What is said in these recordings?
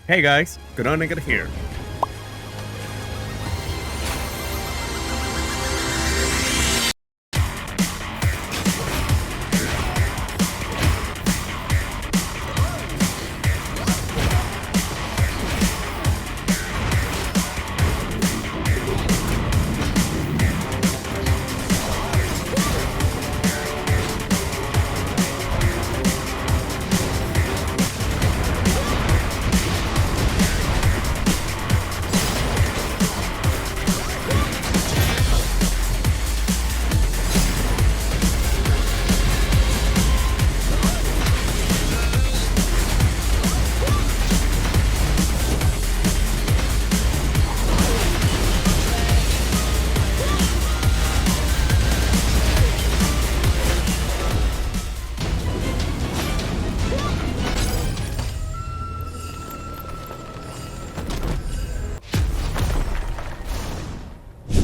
Hey guys, Gunfire here.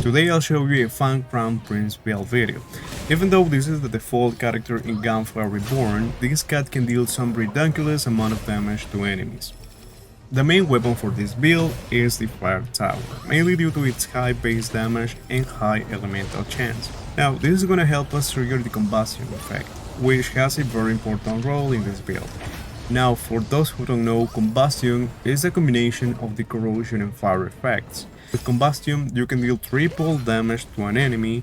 Today I'll show you a fun Crown Prince build video. Even though this is the default character in Gunfire Reborn, this cat can deal some ridiculous amount of damage to enemies. The main weapon for this build is the Fire Tower, mainly due to its high base damage and high elemental chance. Now this is gonna help us trigger the combustion effect, which has a very important role in this build. Now for those who don't know, combustion is a combination of the corrosion and fire effects. With combustion, you can deal triple damage to an enemy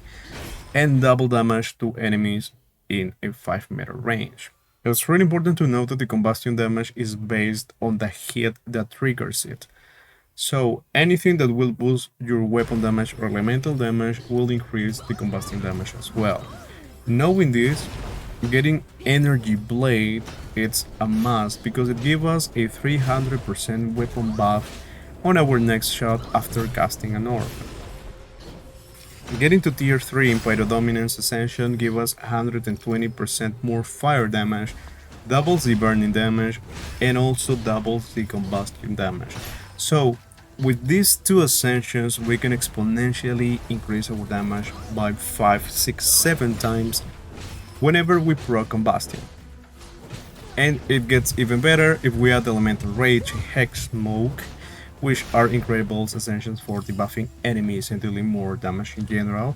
and double damage to enemies in a 5-meter range. It's really important to note that the combustion damage is based on the hit that triggers it. So anything that will boost your weapon damage or elemental damage will increase the combustion damage as well. Knowing this, getting Energy Blade it's a must because it gives us a 300% weapon buff on our next shot after casting an orb. Getting to tier 3 in Pyrodominance Ascension gives us 120% more fire damage, doubles the burning damage, and also doubles the combustion damage. So with these two ascensions we can exponentially increase our damage by 5, 6, 7 times whenever we proc combustion. And it gets even better if we add Elemental Rage, Hex Smoke, which are incredible ascensions for debuffing enemies and dealing more damage in general.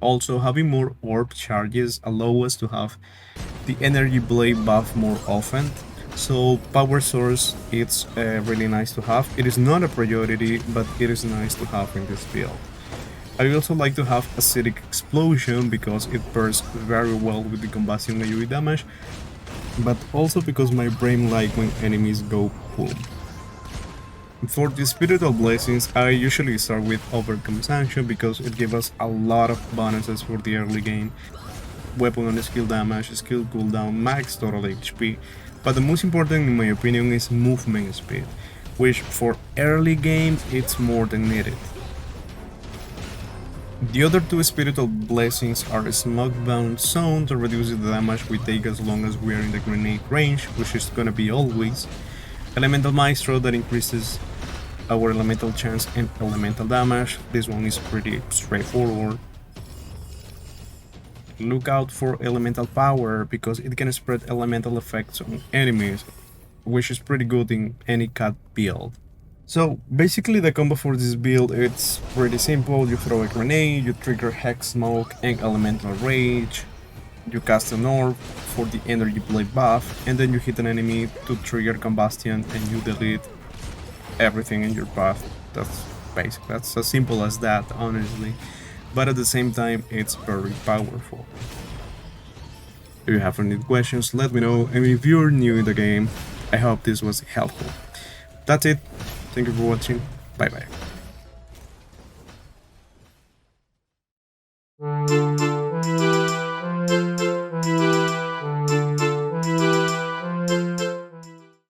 Also, having more orb charges allow us to have the Energy Blade buff more often, so power source it's really nice to have. It is not a priority, but it is nice to have in this build. I also like to have Acidic Explosion because it pairs very well with the combustion AoE damage, but also because my brain like when enemies go boom. For the Spiritual Blessings, I usually start with Overconsumption because it gives us a lot of bonuses for the early game. Weapon and skill damage, skill cooldown, max total HP, but the most important in my opinion is movement speed, which for early game it's more than needed. The other two Spiritual Blessings are Smogbound Zone to reduce the damage we take as long as we are in the grenade range, which is gonna be always. Elemental Maestro that increases our elemental chance and elemental damage. This one is pretty straightforward. Look out for Elemental Power because it can spread elemental effects on enemies, which is pretty good in any cat build. So basically the combo for this build it's pretty simple. You throw a grenade, you trigger Hex Smoke and Elemental Rage. You cast an orb for the Energy Blade buff, and then you hit an enemy to trigger combustion and you delete everything in your path. That's basic, that's as simple as that, honestly. But at the same time, it's very powerful. If you have any questions, let me know, and if you're new in the game, I hope this was helpful. That's it, thank you for watching, bye bye.